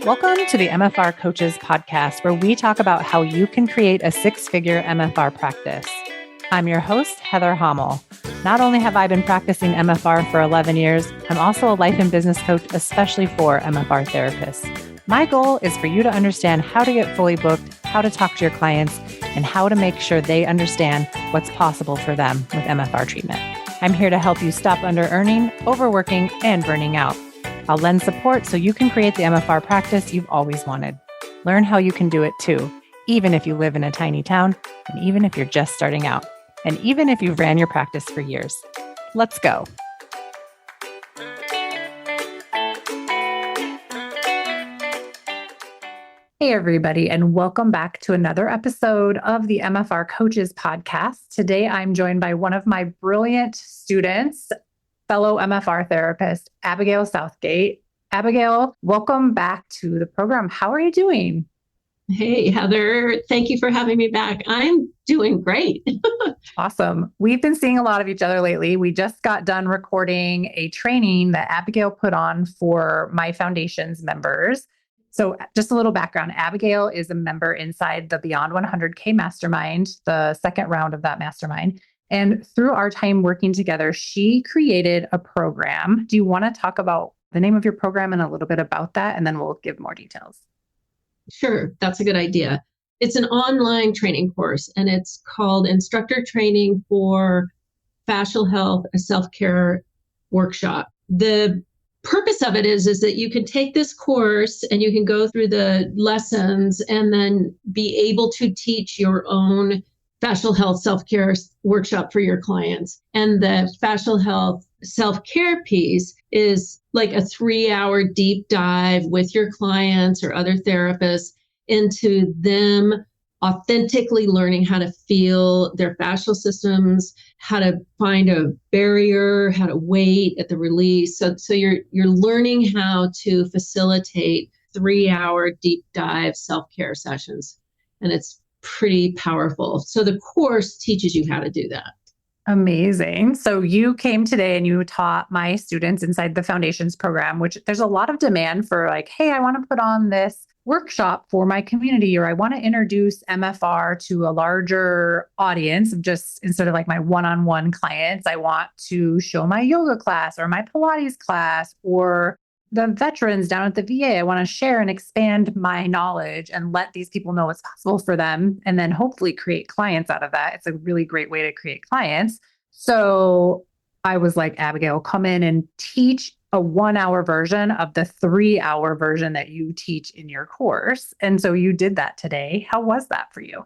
Welcome to the MFR Coaches podcast, where we talk about how you can create a six-figure MFR practice. I'm your host, Heather Hommel. Not only have I been practicing MFR for 11 years, I'm also a life and business coach, especially for MFR therapists. My goal is for you to understand how to get fully booked, how to talk to your clients, and how to make sure they understand what's possible for them with MFR treatment. I'm here to help you stop under-earning, overworking, and burning out. I'll lend support so you can create the MFR practice you've always wanted. Learn how you can do it too, even if you live in a tiny town, and even if you're just starting out, and even if you've ran your practice for years. Let's go. Hey, everybody, and welcome back to another episode of the MFR Coaches podcast. Today, I'm joined by one of my brilliant students, fellow MFR therapist, Abigail Southgate. Abigail, welcome back to the program. How are you doing? Hey, Heather. Thank you for having me back. I'm doing great. Awesome. We've been seeing a lot of each other lately. We just got done recording a training that Abigail put on for my foundation's members. So just a little background. Abigail is a member inside the Beyond 100K Mastermind, the second round of that mastermind. And through our time working together, she created a program. Do you want to talk about the name of your program and a little bit about that? And then we'll give more details. Sure, that's a good idea. It's an online training course, and it's called Instructor Training for Fascial Health, a Self-Care Workshop. The purpose of it is that you can take this course and you can go through the lessons and then be able to teach your own fascial health self-care workshop for your clients. And the fascial health self-care piece is like a 3-hour deep dive with your clients or other therapists into them authentically learning how to feel their fascial systems, how to find a barrier, how to wait at the release. So you're learning how to facilitate 3-hour deep dive self-care sessions. And it's pretty powerful. So the course teaches you how to do that. Amazing. So you came today and you taught my students inside the foundations program, which there's a lot of demand for, like, hey, I want to put on this workshop for my community, or I want to introduce MFR to a larger audience of just, instead of like my one-on-one clients, I want to show my yoga class or my Pilates class or the veterans down at the VA. I want to share and expand my knowledge and let these people know what's possible for them, and then hopefully create clients out of that. It's a really great way to create clients. So I was like, Abigail, come in and teach a 1-hour version of the 3-hour version that you teach in your course. And so you did that today. How was that for you?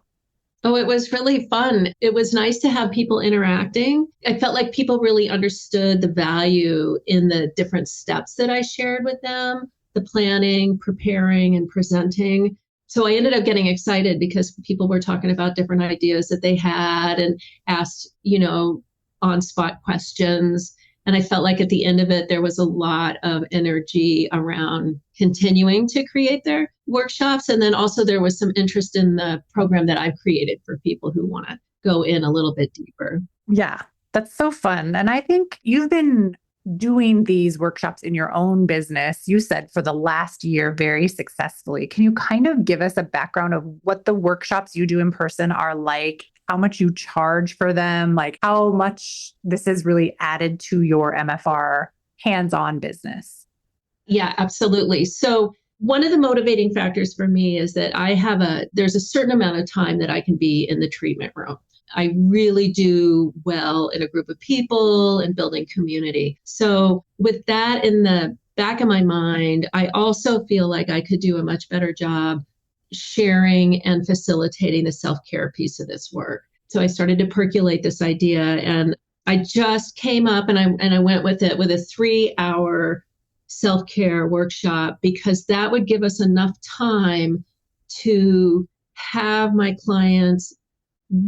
Oh, it was really fun. It was nice to have people interacting. I felt like people really understood the value in the different steps that I shared with them, the planning, preparing, and presenting. So I ended up getting excited because people were talking about different ideas that they had and asked, on-spot questions. And I felt like at the end of it, there was a lot of energy around continuing to create their workshops. And then also there was some interest in the program that I've created for people who want to go in a little bit deeper. Yeah, that's so fun. And I think you've been doing these workshops in your own business, you said, for the last year very successfully. Can you kind of give us a background of what the workshops you do in person are like, how much you charge for them, like how much this has really added to your MFR hands-on business? Yeah, absolutely. So one of the motivating factors for me is that there's a certain amount of time that I can be in the treatment room. I really do well in a group of people and building community. So with that in the back of my mind, I also feel like I could do a much better job sharing and facilitating the self-care piece of this work. So I started to percolate this idea, and I just came up and I went with it with a 3-hour self-care workshop, because that would give us enough time to have my clients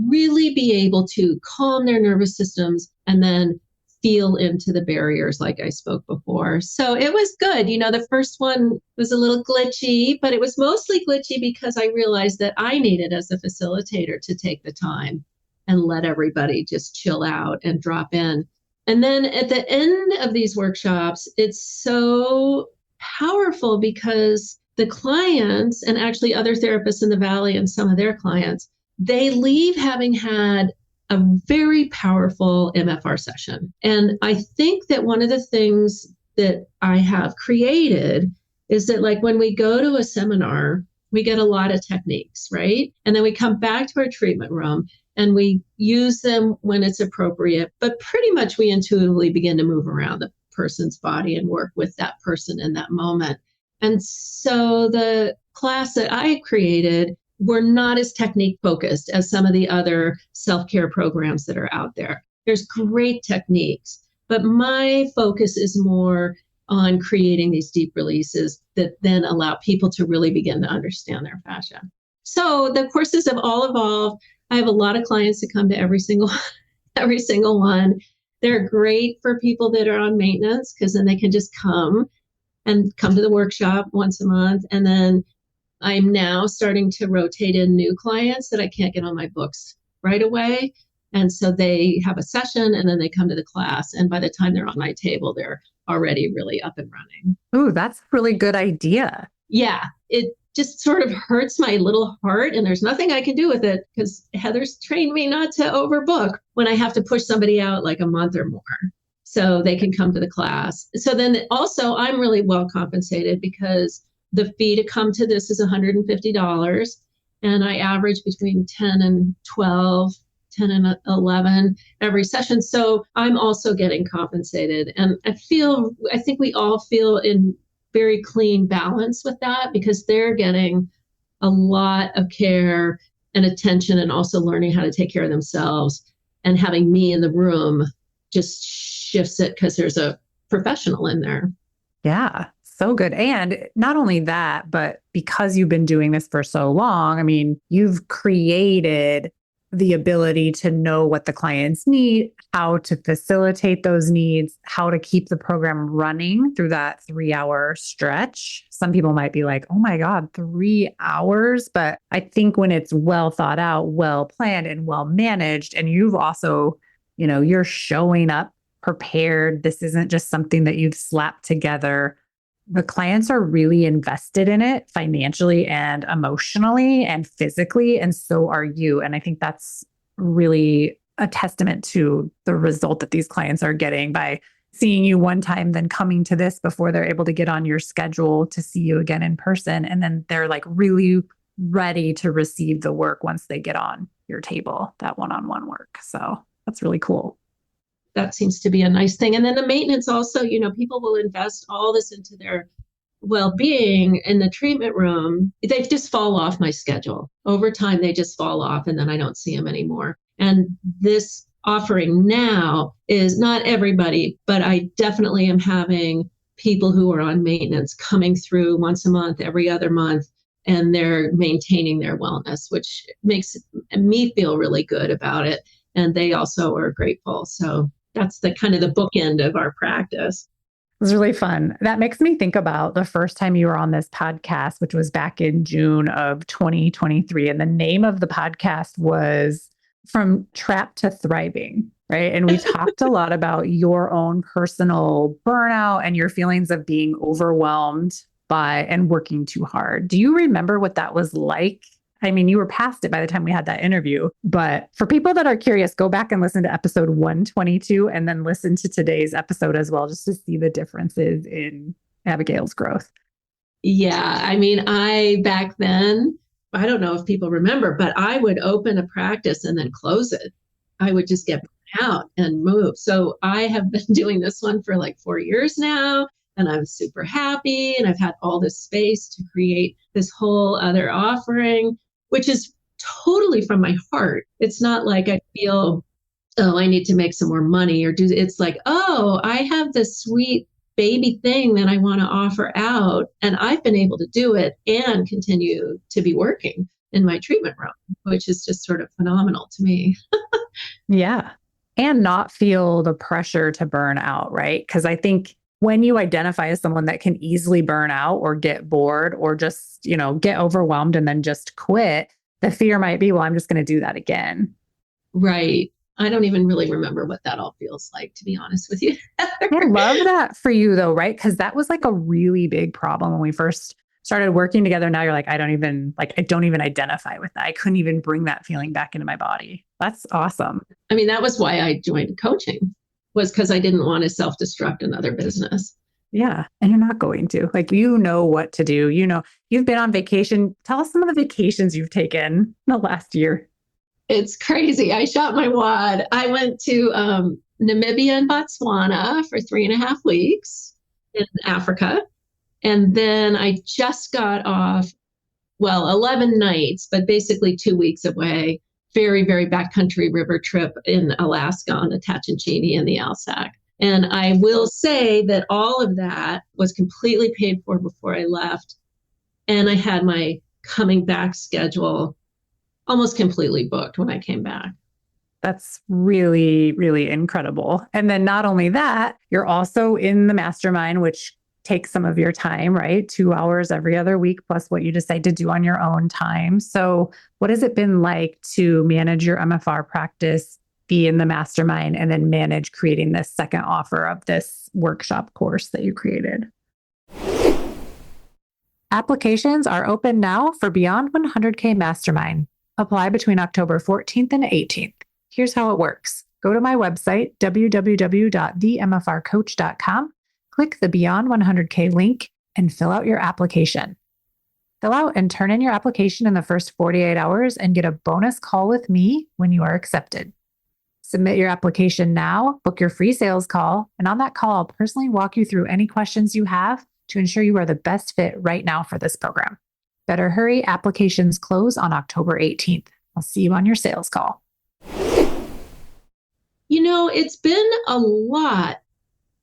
really be able to calm their nervous systems and then feel into the barriers like I spoke before. So it was good. The first one was a little glitchy, but it was mostly glitchy because I realized that I needed, as a facilitator, to take the time and let everybody just chill out and drop in. And then at the end of these workshops, it's so powerful because the clients, and actually other therapists in the Valley and some of their clients, they leave having had a very powerful MFR session. And I think that one of the things that I have created is that, like, when we go to a seminar, we get a lot of techniques, right? And then we come back to our treatment room and we use them when it's appropriate. But pretty much we intuitively begin to move around the person's body and work with that person in that moment. And so the class that I created were not as technique focused as some of the other self-care programs that are out there. There's great techniques, but my focus is more on creating these deep releases that then allow people to really begin to understand their fascia. So the courses have all evolved. I have a lot of clients that come to every single one. They're great for people that are on maintenance, because then they can just come to the workshop once a month. And then I'm now starting to rotate in new clients that I can't get on my books right away. And so they have a session and then they come to the class. And by the time they're on my table, they're already really up and running. Ooh, that's a really good idea. Yeah, it just sort of hurts my little heart, and there's nothing I can do with it because Heather's trained me not to overbook when I have to push somebody out like a month or more so they can come to the class. So then also I'm really well compensated, because the fee to come to this is $150, and I average between 10 and 12, 10 and 11 every session. So I'm also getting compensated. And I think we all feel in very clean balance with that, because they're getting a lot of care and attention, and also learning how to take care of themselves. And having me in the room just shifts it, because there's a professional in there. Yeah, so good. And not only that, but because you've been doing this for so long, I mean, you've created the ability to know what the clients need, how to facilitate those needs, how to keep the program running through that 3-hour stretch. Some people might be like, oh my God, 3 hours. But I think when it's well thought out, well planned, and well managed, and you've also, you're showing up prepared. This isn't just something that you've slapped together. The clients are really invested in it financially and emotionally and physically, and so are you. And I think that's really a testament to the result that these clients are getting by seeing you one time, then coming to this before they're able to get on your schedule to see you again in person. And then they're like really ready to receive the work once they get on your table, that one-on-one work. So that's really cool. That seems to be a nice thing. And then the maintenance also, people will invest all this into their well-being in the treatment room. They just fall off my schedule. Over time, they just fall off, and then I don't see them anymore. And this offering now is not everybody, but I definitely am having people who are on maintenance coming through once a month, every other month, and they're maintaining their wellness, which makes me feel really good about it. And they also are grateful. So that's the kind of the bookend of our practice. It was really fun. That makes me think about the first time you were on this podcast, which was back in June of 2023. And the name of the podcast was From Trapped to Thriving, right? And we talked a lot about your own personal burnout and your feelings of being overwhelmed by and working too hard. Do you remember what that was like? I mean, you were past it by the time we had that interview, but for people that are curious, go back and listen to episode 122 and then listen to today's episode as well, just to see the differences in Abigail's growth. Yeah. I mean, back then, I don't know if people remember, but I would open a practice and then close it. I would just get out and move. So I have been doing this one for like 4 years now, and I'm super happy. And I've had all this space to create this whole other offering, which is totally from my heart. It's not like I feel, oh, I need to make some more money or do. It's like, oh, I have this sweet baby thing that I want to offer out. And I've been able to do it and continue to be working in my treatment room, which is just sort of phenomenal to me. Yeah. And not feel the pressure to burn out, right? Because I think when you identify as someone that can easily burn out or get bored or just, get overwhelmed and then just quit, the fear might be, well, I'm just going to do that again. Right. I don't even really remember what that all feels like, to be honest with you. I love that for you though, right? Because that was like a really big problem when we first started working together, now you're like, I don't even identify with that. I couldn't even bring that feeling back into my body. That's awesome. I mean, that was why I joined coaching, was because I didn't want to self-destruct another business. Yeah. And you're not going to. Like, you know what to do. You know, you've been on vacation. Tell us some of the vacations you've taken in the last year. It's crazy. I shot my wad. I went to Namibia and Botswana for 3.5 weeks in Africa. And then I just got off, 11 nights, but basically 2 weeks away. Very, very backcountry river trip in Alaska on the Tachinchini and the Alsac. And I will say that all of that was completely paid for before I left. And I had my coming back schedule almost completely booked when I came back. That's really, really incredible. And then not only that, you're also in the mastermind, which takes some of your time, right? 2 hours every other week, plus what you decide to do on your own time. So what has it been like to manage your MFR practice, be in the mastermind, and then manage creating this second offer of this workshop course that you created? Applications are open now for Beyond 100K Mastermind. Apply between October 14th and 18th. Here's how it works. Go to my website, www.themfrcoach.com, click the Beyond 100K link, and fill out your application. Fill out and turn in your application in the first 48 hours and get a bonus call with me when you are accepted. Submit your application now, book your free sales call, and on that call, I'll personally walk you through any questions you have to ensure you are the best fit right now for this program. Better hurry, applications close on October 18th. I'll see you on your sales call. You know, it's been a lot.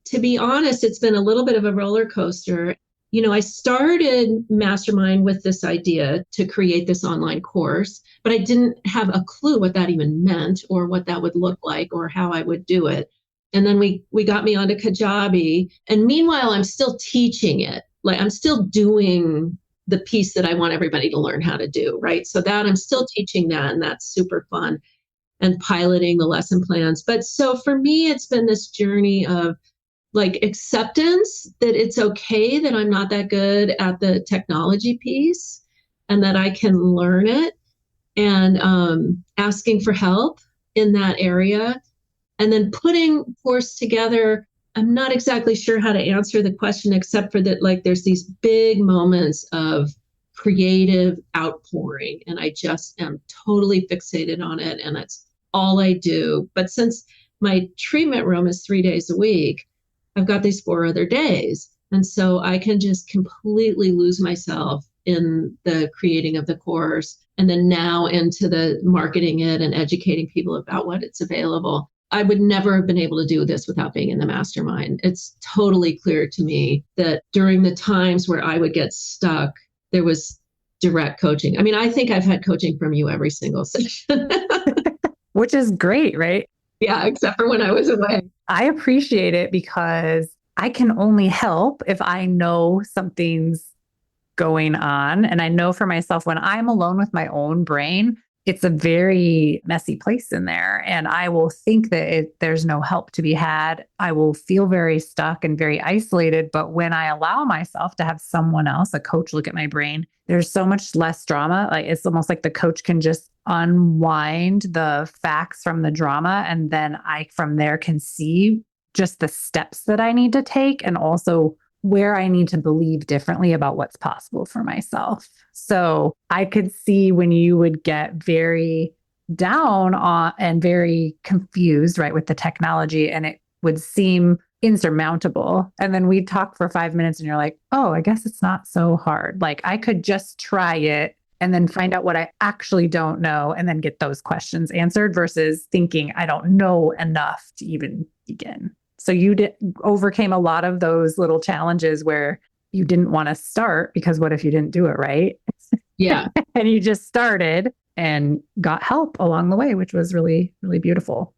To be honest, it's been a little bit of a roller coaster. You know, I started Mastermind with this idea to create this online course, but I didn't have a clue what that even meant or what that would look like or how I would do it. And then we got me onto Kajabi. And meanwhile, I'm still teaching it. Like, I'm still doing the piece that I want everybody to learn how to do, right? So that I'm still teaching that, and that's super fun, and piloting the lesson plans. But so for me, it's been this journey of like acceptance that it's okay that I'm not that good at the technology piece and that I can learn it, and asking for help in that area, and then putting course together. I'm not exactly sure how to answer the question, except for that, like, there's these big moments of creative outpouring, and I just am totally fixated on it, and that's all I do. But since my treatment room is 3 days a week, I've got these 4 other days. And so I can just completely lose myself in the creating of the course, and then now into the marketing it and educating people about what it's available. I would never have been able to do this without being in the mastermind. It's totally clear to me that during the times where I would get stuck, there was direct coaching. I mean, I think I've had coaching from you every single session. Which is great, right? Yeah, except for when I was away. I appreciate it because I can only help if I know something's going on. And I know for myself, when I'm alone with my own brain, it's a very messy place in there. And I will think that there's no help to be had. I will feel very stuck and very isolated. But when I allow myself to have someone else, a coach, look at my brain, there's so much less drama. Like, it's almost like the coach can just unwind the facts from the drama. And then I, from there, can see just the steps that I need to take, and also where I need to believe differently about what's possible for myself. So I could see when you would get very down on and very confused, right, with the technology, and it would seem insurmountable. And then we'd talk for 5 minutes and you're like, oh, I guess it's not so hard. Like, I could just try it and then find out what I actually don't know and then get those questions answered, versus thinking I don't know enough to even begin. So you overcame a lot of those little challenges where you didn't want to start because what if you didn't do it right? Yeah. And you just started and got help along the way, which was really, really beautiful.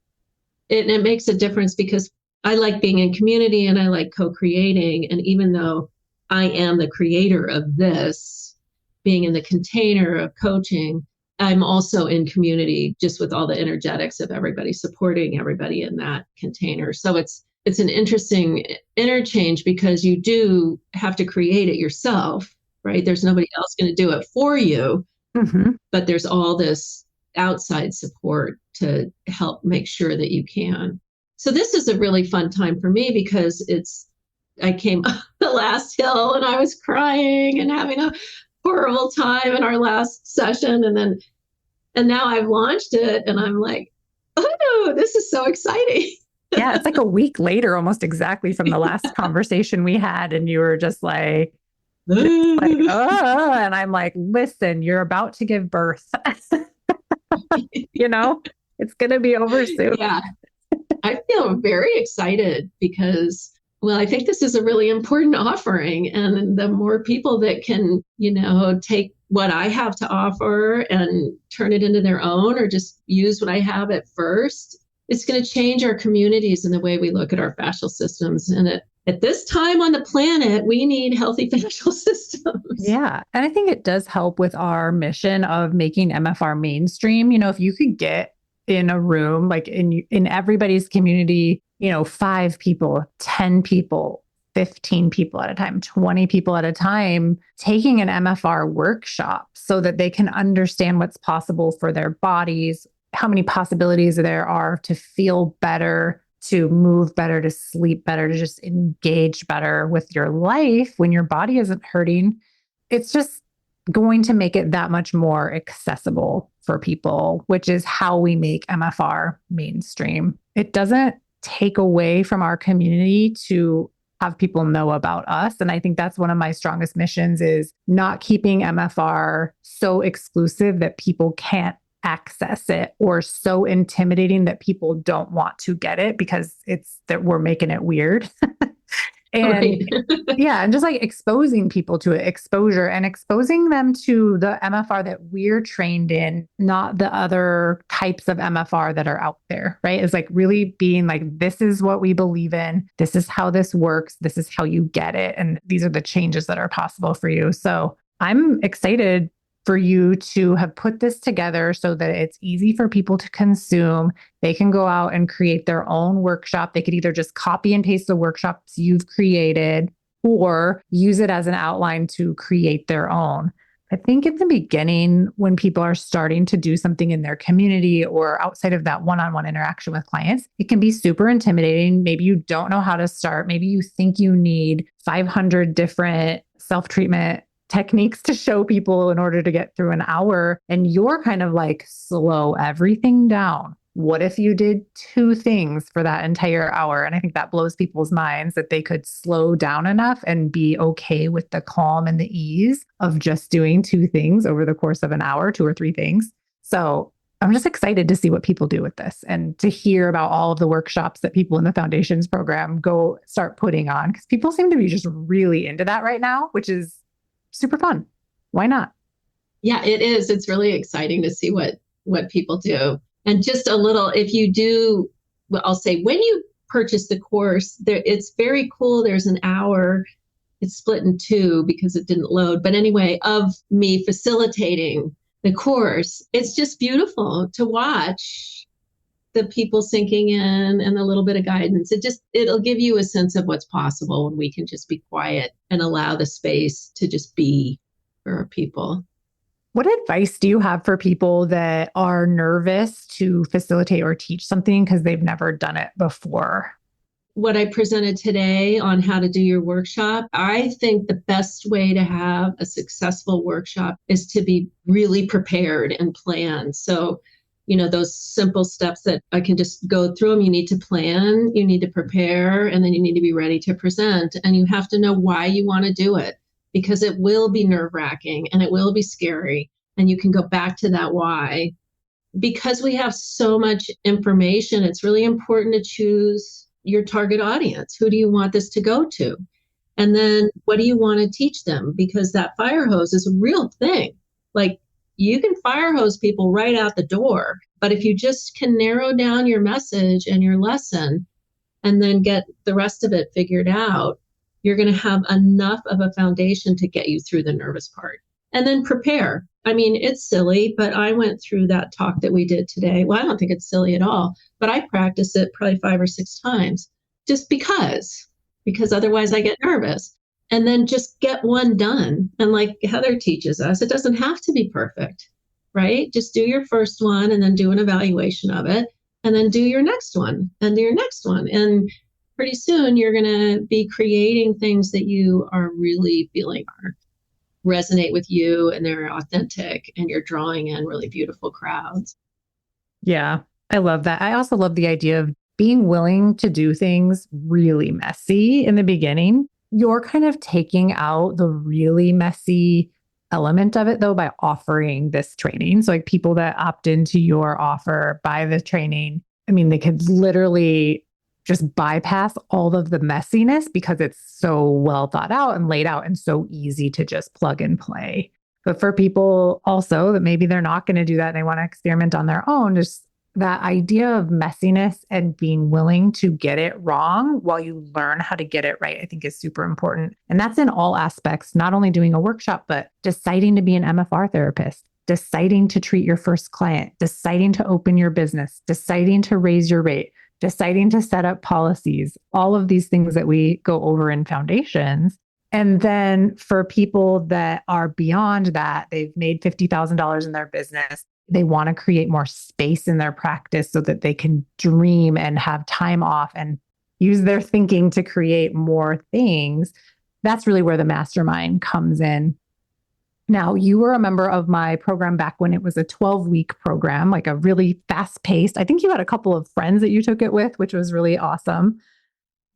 It makes a difference because I like being in community and I like co-creating. And even though I am the creator of this, being in the container of coaching, I'm also in community, just with all the energetics of everybody supporting everybody in that container. So it's an interesting interchange because you do have to create it yourself, right? There's nobody else going to do it for you, Mm-hmm. but there's all this outside support to help make sure that you can. So this is a really fun time for me because I came up the last hill and I was crying and having a horrible time in our last session. And now I've launched it and I'm like, oh, this is so exciting. Yeah, it's like a week later, almost exactly from the last conversation we had. And you were just like, oh, and I'm like, listen, you're about to give birth. It's going to be over soon. Yeah, I feel very excited because, well, I think this is a really important offering. And the more people that can, take what I have to offer and turn it into their own or just use what I have at first, it's going to change our communities and the way we look at our fascial systems. And at this time on the planet, we need healthy fascial systems. Yeah. And I think it does help with our mission of making MFR mainstream. If you could get in a room, like in everybody's community, 5 people, 10 people, 15 people at a time, 20 people at a time, taking an MFR workshop so that they can understand what's possible for their bodies, how many possibilities there are to feel better, to move better, to sleep better, to just engage better with your life when your body isn't hurting. It's just going to make it that much more accessible for people, which is how we make MFR mainstream. It doesn't take away from our community to have people know about us. And I think that's one of my strongest missions, is not keeping MFR so exclusive that people can't access it, or so intimidating that people don't want to get it because it's that we're making it weird. And right. yeah, and just like exposing people to it, exposure, and exposing them to the MFR that we're trained in, not the other types of MFR that are out there, right? It's like really being like, this is what we believe in. This is how this works. This is how you get it. And these are the changes that are possible for you. So I'm excited for you to have put this together so that it's easy for people to consume. They can go out and create their own workshop. They could either just copy and paste the workshops you've created or use it as an outline to create their own. I think in the beginning, when people are starting to do something in their community or outside of that one-on-one interaction with clients, it can be super intimidating. Maybe you don't know how to start. Maybe you think you need 500 different self-treatment techniques to show people in order to get through an hour. And you're kind of like, slow everything down. What if you did 2 things for that entire hour? And I think that blows people's minds, that they could slow down enough and be okay with the calm and the ease of just doing 2 things over the course of an hour, 2 or 3 things. So I'm just excited to see what people do with this and to hear about all of the workshops that people in the Foundations program go start putting on, because people seem to be just really into that right now, which is super fun. Why not? Yeah, it is. It's really exciting to see what people do. And just a little, if you do, well, I'll say when you purchase the course, it's very cool. There's an hour, it's split in 2 because it didn't load. But anyway, of me facilitating the course, it's just beautiful to watch the people sinking in and a little bit of guidance. It'll give you a sense of what's possible when we can just be quiet and allow the space to just be for our people. What advice do you have for people that are nervous to facilitate or teach something because they've never done it before? What I presented today on how to do your workshop, I think the best way to have a successful workshop is to be really prepared and planned. So, those simple steps that I can just go through them. You need to plan, you need to prepare, and then you need to be ready to present. And you have to know why you want to do it, because it will be nerve-wracking and it will be scary. And you can go back to that why. Because we have so much information, it's really important to choose your target audience. Who do you want this to go to? And then what do you want to teach them? Because that fire hose is a real thing. Like, you can fire hose people right out the door. But if you just can narrow down your message and your lesson and then get the rest of it figured out, you're going to have enough of a foundation to get you through the nervous part. And then prepare. I mean, it's silly, but I went through that talk that we did today. Well, I don't think it's silly at all, but I practice it probably 5 or 6 times just because otherwise I get nervous. and then just get one done. And like Heather teaches us, it doesn't have to be perfect, right? Just do your first one and then do an evaluation of it, and then do your next one and do your next one. And pretty soon you're going to be creating things that you are really feeling are resonate with you and they're authentic and you're drawing in really beautiful crowds. Yeah, I love that. I also love the idea of being willing to do things really messy in the beginning. You're kind of taking out the really messy element of it though by offering this training. So like people that opt into your offer, buy the training, I mean, they could literally just bypass all of the messiness because it's so well thought out and laid out and so easy to just plug and play. But for people also that maybe they're not going to do that and they want to experiment on their own, just that idea of messiness and being willing to get it wrong while you learn how to get it right, I think is super important. And that's in all aspects, not only doing a workshop, but deciding to be an MFR therapist, deciding to treat your first client, deciding to open your business, deciding to raise your rate, deciding to set up policies, all of these things that we go over in foundations. And then for people that are beyond that, they've made $50,000 in their business. They want to create more space in their practice so that they can dream and have time off and use their thinking to create more things. That's really where the mastermind comes in. Now, you were a member of my program back when it was a 12-week program, like a really fast-paced. I think you had a couple of friends that you took it with, which was really awesome.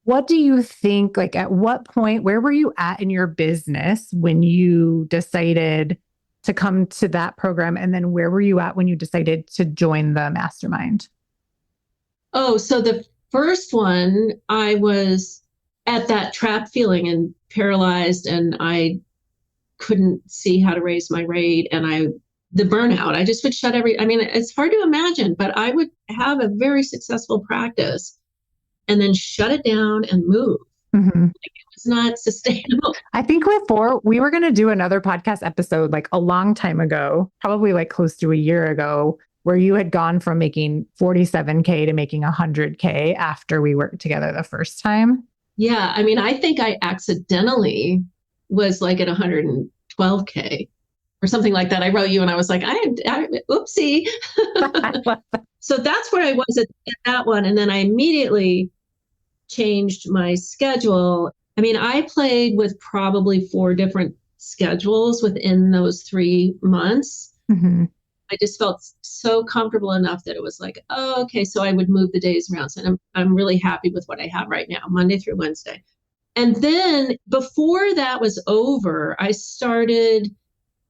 What do you think, like at what point, where were you at in your business when you decided to come to that program? And then where were you at when you decided to join the mastermind? Oh, so the first one, I was at that trap feeling and paralyzed, and I couldn't see how to raise my rate. And the burnout, I just would it's hard to imagine, but I would have a very successful practice and then shut it down and move. Mm-hmm. Like it was not sustainable. I think before we were going to do another podcast episode like a long time ago, probably like close to a year ago, where you had gone from making 47K to making 100K after we worked together the first time. Yeah. I mean, I think I accidentally was like at 112K or something like that. I wrote you and I was like, oopsie. So that's where I was at that one. And then I immediately changed my schedule. I mean, I played with probably 4 different schedules within those 3 months. Mm-hmm. I just felt so comfortable enough that it was like, oh, okay. So I would move the days around. So I'm really happy with what I have right now, Monday through Wednesday. And then before that was over, I started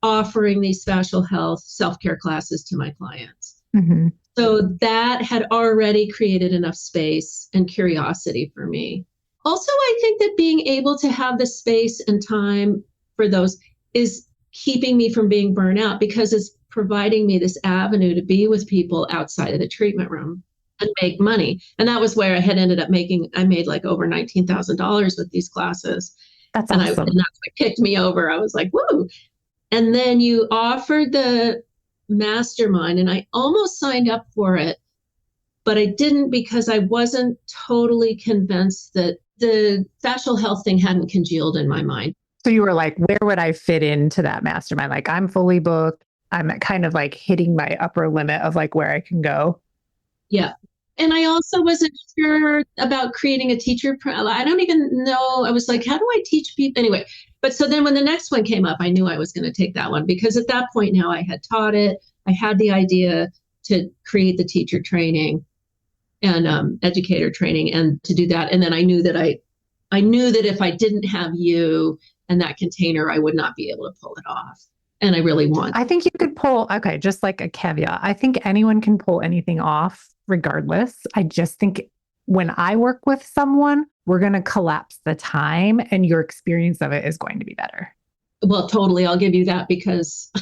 offering these Fascial health self-care classes to my clients. Mm-hmm. So that had already created enough space and curiosity for me. Also, I think that being able to have the space and time for those is keeping me from being burnt out because it's providing me this avenue to be with people outside of the treatment room and make money. And that was where I had ended up I made like over $19,000 with these classes. That's awesome. And that's what kicked me over. I was like, woo. And then you offered the mastermind and I almost signed up for it, but I didn't because I wasn't totally convinced that the fascial health thing hadn't congealed in my mind. So you were like, where would I fit into that mastermind? Like I'm fully booked. I'm kind of like hitting my upper limit of like where I can go. Yeah. And I also wasn't sure about creating a teacher. I don't even know. I was like, how do I teach people? Anyway, but so then when the next one came up, I knew I was going to take that one because at that point now I had taught it. I had the idea to create the teacher training and educator training and to do that. And then I knew that if I didn't have you and that container, I would not be able to pull it off. And I really want. I think you could pull, okay, just like a caveat. I think anyone can pull anything off regardless. I just think when I work with someone, we're going to collapse the time and your experience of it is going to be better. Well, totally. I'll give you that because.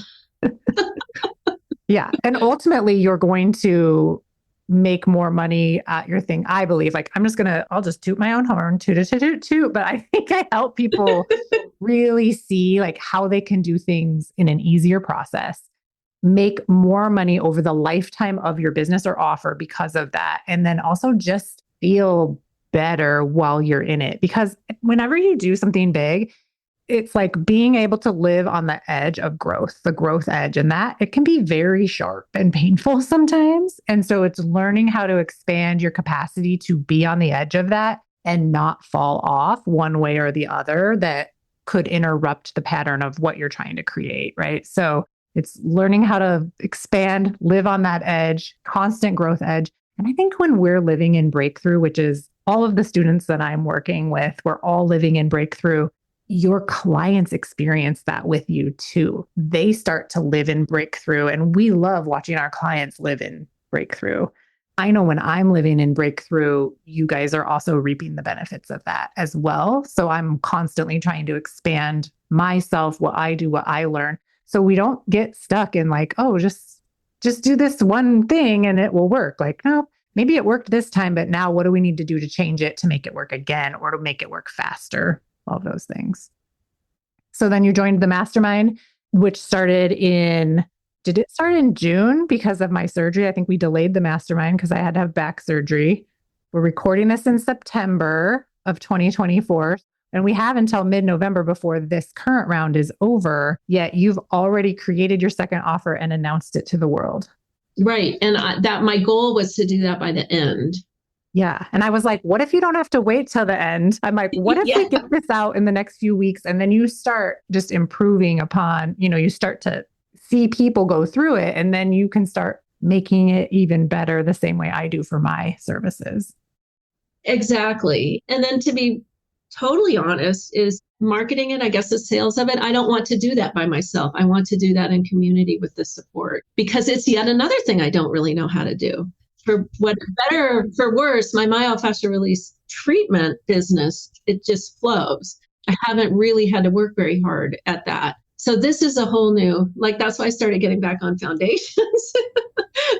Yeah. And ultimately you're going to make more money at your thing. I believe like, I'll just toot my own horn, toot, toot, toot, toot. But I think I help people really see like how they can do things in an easier process, make more money over the lifetime of your business or offer because of that. And then also just feel better while you're in it. Because whenever you do something big, it's like being able to live on the edge of growth, the growth edge, and that it can be very sharp and painful sometimes. And so it's learning how to expand your capacity to be on the edge of that and not fall off one way or the other that could interrupt the pattern of what you're trying to create, right? So it's learning how to expand, live on that edge, constant growth edge. And I think when we're living in breakthrough, which is all of the students that I'm working with, we're all living in breakthrough. Your clients experience that with you too. They start to live in breakthrough, and we love watching our clients live in breakthrough. I know when I'm living in breakthrough, you guys are also reaping the benefits of that as well. So I'm constantly trying to expand myself, what I do, what I learn. So we don't get stuck in like, oh, just do this one thing and it will work. Like, no, maybe it worked this time, but now what do we need to do to change it to make it work again or to make it work faster? All of those things. So then you joined the mastermind, which did it start in June because of my surgery? I think we delayed the mastermind because I had to have back surgery. We're recording this in September of 2024, and we have until mid-November before this current round is over, yet you've already created your second offer and announced it to the world. Right. And that my goal was to do that by the end. Yeah. And I was like, what if you don't have to wait till the end? I'm like, what if we get this out in the next few weeks and then you start just improving upon, you start to see people go through it and then you can start making it even better the same way I do for my services. Exactly. And then to be totally honest is marketing it, I guess the sales of it. I don't want to do that by myself. I want to do that in community with the support because it's yet another thing I don't really know how to do. For what better, for worse, my myofascial release treatment business, it just flows. I haven't really had to work very hard at that. So this is a whole new, like, that's why I started getting back on foundations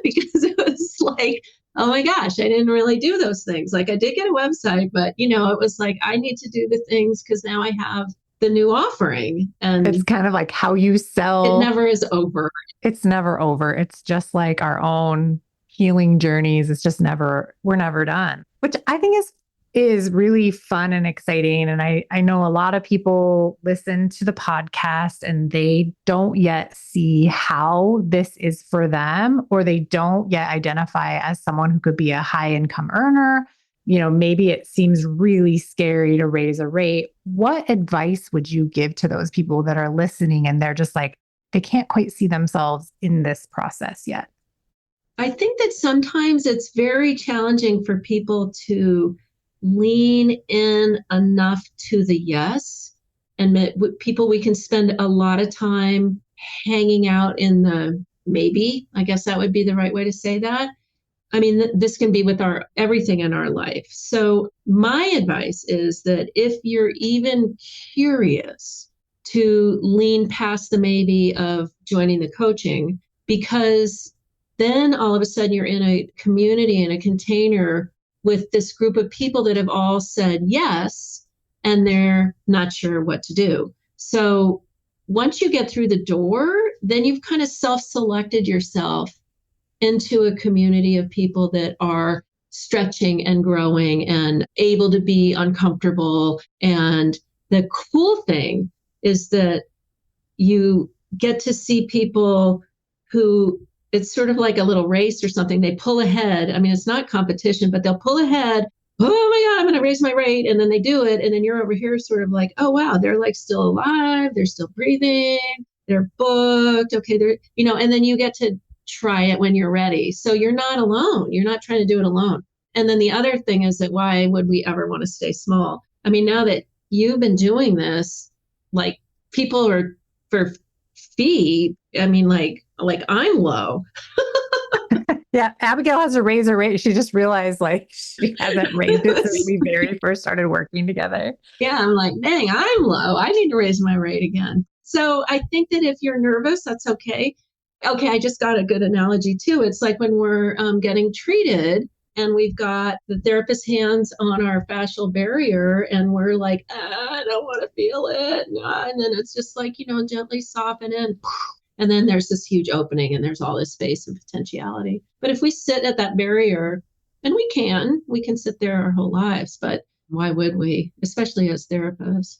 because it was like, oh my gosh, I didn't really do those things. Like I did get a website, but it was like, I need to do the things because now I have the new offering. And it's kind of like how you sell. It never is over. It's never over. It's just like our own healing journeys. It's just we're never done, which I think is really fun and exciting. And I know a lot of people listen to the podcast and they don't yet see how this is for them, or they don't yet identify as someone who could be a high income earner. Maybe it seems really scary to raise a rate. What advice would you give to those people that are listening and they're just like, they can't quite see themselves in this process yet? I think that sometimes it's very challenging for people to lean in enough to the yes. And people, we can spend a lot of time hanging out in the maybe. I guess that would be the right way to say that. I mean, this can be with everything in our life. So my advice is that if you're even curious, to lean past the maybe of joining the coaching, because then all of a sudden you're in a community, in a container with this group of people that have all said yes, and they're not sure what to do. So once you get through the door, then you've kind of self-selected yourself into a community of people that are stretching and growing and able to be uncomfortable. And the cool thing is that you get to see people who, it's sort of like a little race or something. They pull ahead. I mean, it's not competition, but they'll pull ahead. Oh my God, I'm going to raise my rate. And then they do it. And then you're over here sort of like, oh, wow, they're like still alive. They're still breathing. They're booked. Okay. And then you get to try it when you're ready. So you're not alone. You're not trying to do it alone. And then the other thing is that why would we ever want to stay small? I mean, now that you've been doing this, like people are for fee. I mean, like I'm low. Yeah. Abigail has a raise her rate. She just realized like she hasn't raised it since we very first started working together. Yeah. I'm like, dang, I'm low. I need to raise my rate again. So I think that if you're nervous, that's okay. Okay. I just got a good analogy too. It's like when we're getting treated and we've got the therapist's hands on our fascial barrier and we're like, I don't want to feel it. And then it's just like, gently soften in. And then there's this huge opening and there's all this space and potentiality. But if we sit at that barrier, and we can sit there our whole lives, but why would we, especially as therapists?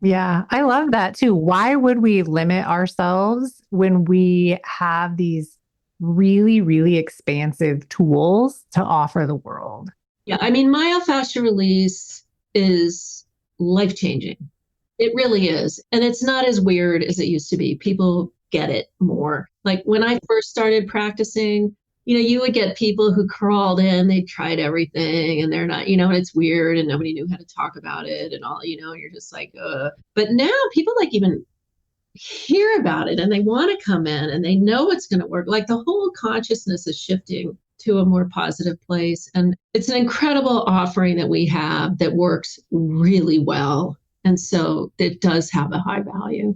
Yeah, I love that too. Why would we limit ourselves when we have these really, really expansive tools to offer the world? Yeah, I mean, myofascial release is life changing. It really is. And it's not as weird as it used to be. People get it more. Like when I first started practicing, you would get people who crawled in, they tried everything and they're not, and it's weird and nobody knew how to talk about it and all, and you're just like, But now people like even hear about it and they want to come in and they know it's going to work. Like the whole consciousness is shifting to a more positive place. And it's an incredible offering that we have that works really well. And so it does have a high value.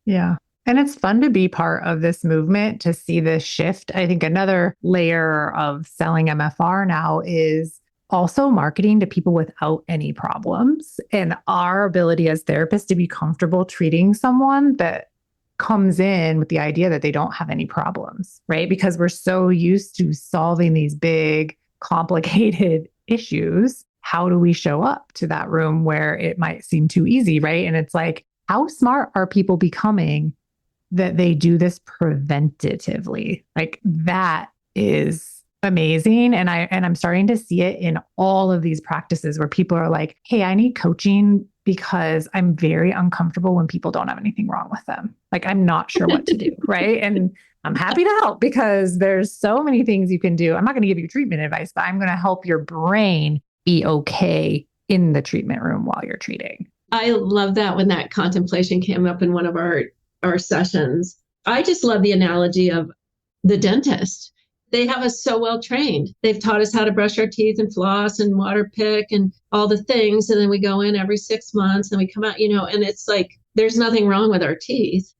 Yeah. And it's fun to be part of this movement to see this shift. I think another layer of selling MFR now is also marketing to people without any problems and our ability as therapists to be comfortable treating someone that comes in with the idea that they don't have any problems, right? Because we're so used to solving these big, complicated issues. How do we show up to that room where it might seem too easy, right? And it's like, how smart are people becoming that they do this preventatively? Like that is amazing. And I'm starting to see it in all of these practices where people are like, hey, I need coaching because I'm very uncomfortable when people don't have anything wrong with them. Like I'm not sure what to do. Right. And I'm happy to help because there's so many things you can do. I'm not going to give you treatment advice, but I'm going to help your brain be okay in the treatment room while you're treating. I love that when that contemplation came up in one of our sessions. I just love the analogy of the dentist. They have us so well trained. They've taught us how to brush our teeth and floss and water pick and all the things. And then we go in every 6 months and we come out, and it's like, there's nothing wrong with our teeth.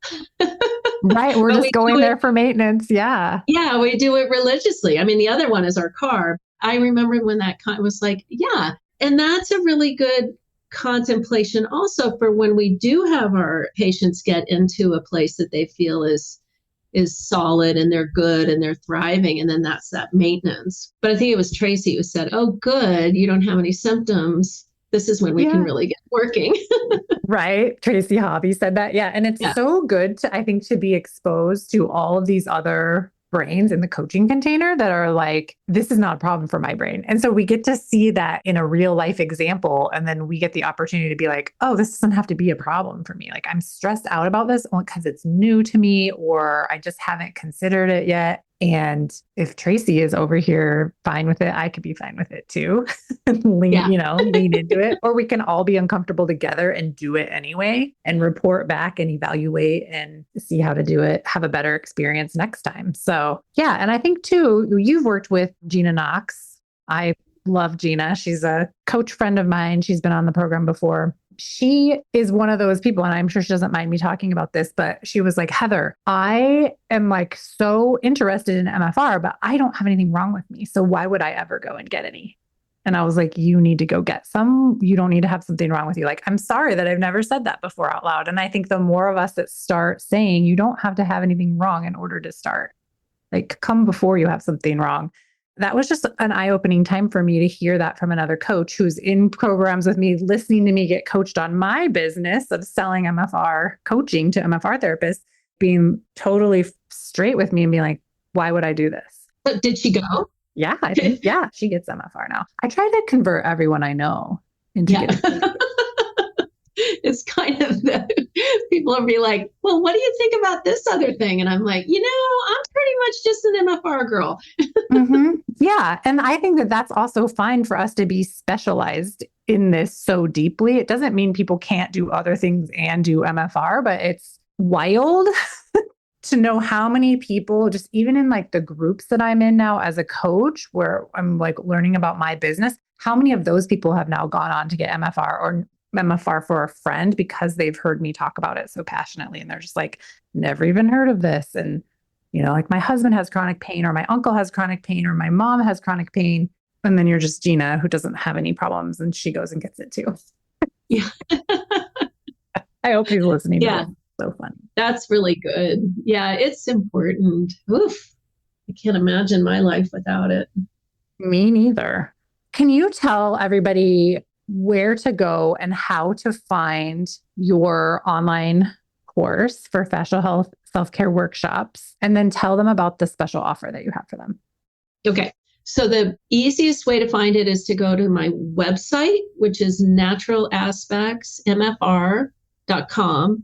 Right. We're just going there for maintenance. Yeah. Yeah. We do it religiously. I mean, the other one is our car. I remember when that was like, yeah. And that's a really good contemplation also for when we do have our patients get into a place that they feel is solid and they're good and they're thriving. And then that's that maintenance. But I think it was Tracy who said, oh, good, you don't have any symptoms. This is when we can really get working. Right. Tracy Hobby said that. Yeah. And it's so good to, I think, to be exposed to all of these other brains in the coaching container that are like, this is not a problem for my brain. And so we get to see that in a real life example. And then we get the opportunity to be like, oh, this doesn't have to be a problem for me. Like I'm stressed out about this only because it's new to me, or I just haven't considered it yet. And if Tracy is over here fine with it, I could be fine with it too. lean into it. Or we can all be uncomfortable together and do it anyway and report back and evaluate and see how to do it, have a better experience next time. So yeah. And I think too, you've worked with Gina Knox. I love Gina. She's a coach friend of mine. She's been on the program before. She is one of those people, and I'm sure she doesn't mind me talking about this, but she was like, Heather, I am like so interested in MFR, but I don't have anything wrong with me. So why would I ever go and get any? And I was like, you need to go get some. You don't need to have something wrong with you. Like, I'm sorry that I've never said that before out loud. And I think the more of us that start saying you don't have to have anything wrong in order to start, like come before you have something wrong. That was just an eye-opening time for me to hear that from another coach who's in programs with me, listening to me get coached on my business of selling MFR coaching to MFR therapists, being totally straight with me and being like, why would I do this? But did she go? Yeah, I think, she gets MFR now. I try to convert everyone I know into getting It's kind of people will be like, well, what do you think about this other thing? And I'm like, I'm pretty much just an MFR girl. Mm-hmm. Yeah. And I think that that's also fine for us to be specialized in this so deeply. It doesn't mean people can't do other things and do MFR, but it's wild to know how many people, just even in like the groups that I'm in now as a coach, where I'm like learning about my business, how many of those people have now gone on to get MFR or MFR for a friend because they've heard me talk about it so passionately. And they're just like, never even heard of this. And, like my husband has chronic pain, or my uncle has chronic pain, or my mom has chronic pain. And then you're just Gina, who doesn't have any problems, and she goes and gets it too. Yeah. I hope he's listening. Yeah. So funny. That's really good. Yeah, it's important. Oof. I can't imagine my life without it. Me neither. Can you tell everybody where to go and how to find your online course for fascial health self-care workshops, and then tell them about the special offer that you have for them. Okay. So the easiest way to find it is to go to my website, which is naturalaspectsmfr.com.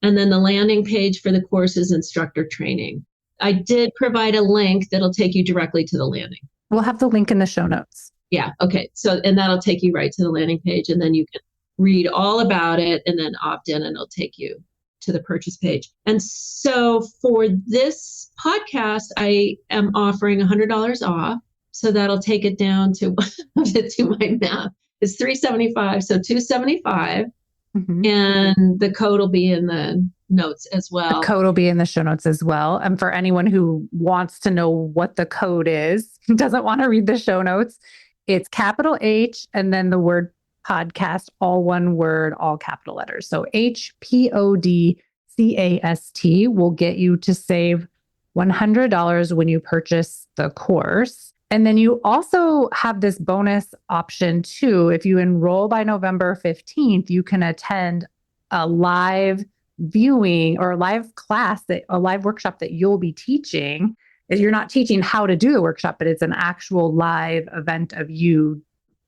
And then the landing page for the course is instructor training. I did provide a link that'll take you directly to the landing. We'll have the link in the show notes. Yeah. Okay. So, and that'll take you right to the landing page, and then you can read all about it and then opt in, and it'll take you to the purchase page. And so for this podcast, I am offering $100 off. So that'll take it down to, to my math. It's $375. So $275. Mm-hmm. And the code will be in the notes as well. The code will be in the show notes as well. And for anyone who wants to know what the code is, doesn't want to read the show notes, it's capital H and then the word podcast, all one word, all capital letters. So HPODCAST will get you to save $100 when you purchase the course. And then you also have this bonus option too. If you enroll by November 15th, you can attend a live viewing or a live class, a live workshop that you'll be teaching. You're not teaching how to do the workshop, but it's an actual live event of you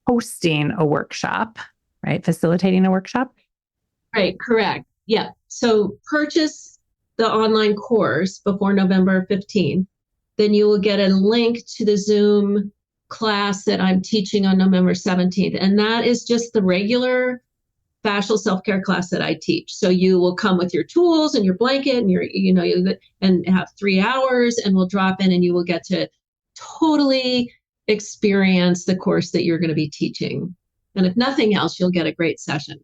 hosting a workshop, right? Facilitating a workshop. Right, correct. Yeah. So purchase the online course before November 15th. Then you will get a link to the Zoom class that I'm teaching on November 17th. And that is just the regular fascial self-care class that I teach. So you will come with your tools and your blanket and and have 3 hours, and we'll drop in and you will get to totally experience the course that you're going to be teaching. And if nothing else, you'll get a great session.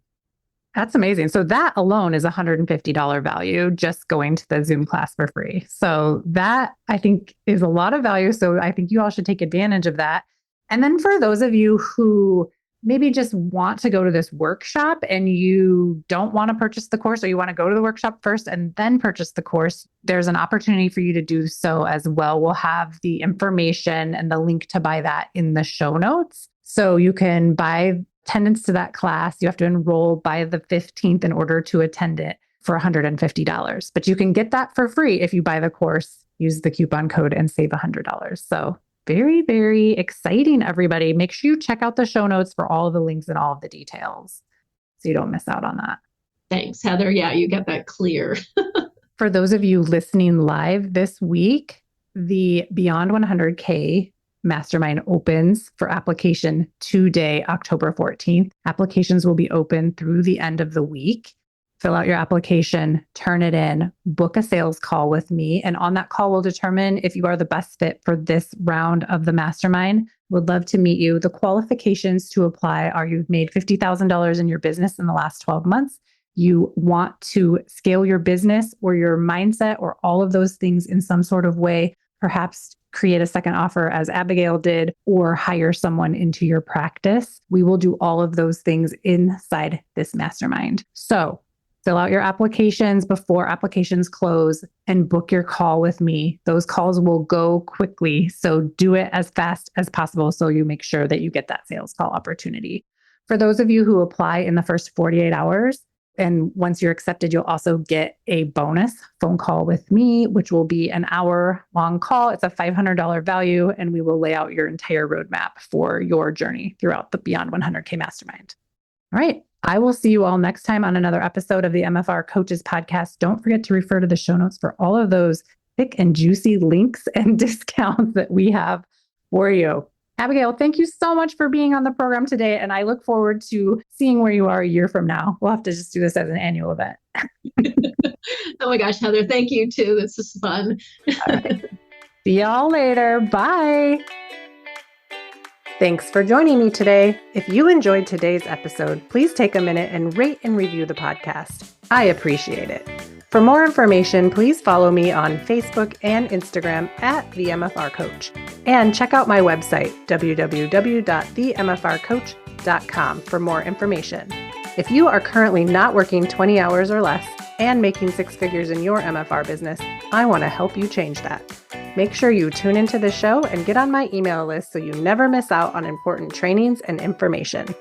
That's amazing. So that alone is $150 value, just going to the Zoom class for free. So that I think is a lot of value. So I think you all should take advantage of that. And then for those of you who maybe just want to go to this workshop and you don't want to purchase the course, or you want to go to the workshop first and then purchase the course, there's an opportunity for you to do so as well. We'll have the information and the link to buy that in the show notes. So you can buy attendance to that class. You have to enroll by the 15th in order to attend it for $150. But you can get that for free if you buy the course, use the coupon code, and save $100. So very, very exciting, everybody. Make sure you check out the show notes for all of the links and all of the details so you don't miss out on that. Thanks, Heather. Yeah, you got that clear. For those of you listening live this week, the Beyond 100K Mastermind opens for application today, October 14th. Applications will be open through the end of the week. Fill out your application, turn it in, book a sales call with me. And on that call, we'll determine if you are the best fit for this round of the mastermind. Would love to meet you. The qualifications to apply are: you've made $50,000 in your business in the last 12 months. You want to scale your business or your mindset or all of those things in some sort of way, perhaps create a second offer as Abigail did, or hire someone into your practice. We will do all of those things inside this mastermind. So fill out your applications before applications close and book your call with me. Those calls will go quickly. So do it as fast as possible so you make sure that you get that sales call opportunity. For those of you who apply in the first 48 hours, and once you're accepted, you'll also get a bonus phone call with me, which will be an hour-long call. It's a $500 value, and we will lay out your entire roadmap for your journey throughout the Beyond 100K Mastermind. All right. I will see you all next time on another episode of the MFR Coaches Podcast. Don't forget to refer to the show notes for all of those thick and juicy links and discounts that we have for you. Abigail, thank you so much for being on the program today. And I look forward to seeing where you are a year from now. We'll have to just do this as an annual event. Oh my gosh, Heather, thank you too. This is fun. All right. See y'all later. Bye. Thanks for joining me today. If you enjoyed today's episode, please take a minute and rate and review the podcast. I appreciate it. For more information, please follow me on Facebook and Instagram at The MFR Coach. And check out my website, www.themfrcoach.com, for more information. If you are currently not working 20 hours or less and making 6 figures in your MFR business, I want to help you change that. Make sure you tune into the show and get on my email list so you never miss out on important trainings and information.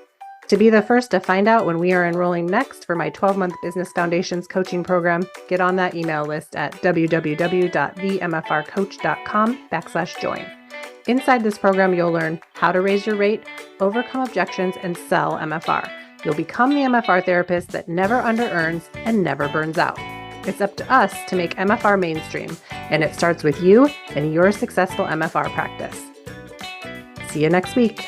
To be the first to find out when we are enrolling next for my 12-month Business Foundations coaching program, get on that email list at www.themfrcoach.com/join. Inside this program, you'll learn how to raise your rate, overcome objections, and sell MFR. You'll become the MFR therapist that never under-earns and never burns out. It's up to us to make MFR mainstream, and it starts with you and your successful MFR practice. See you next week.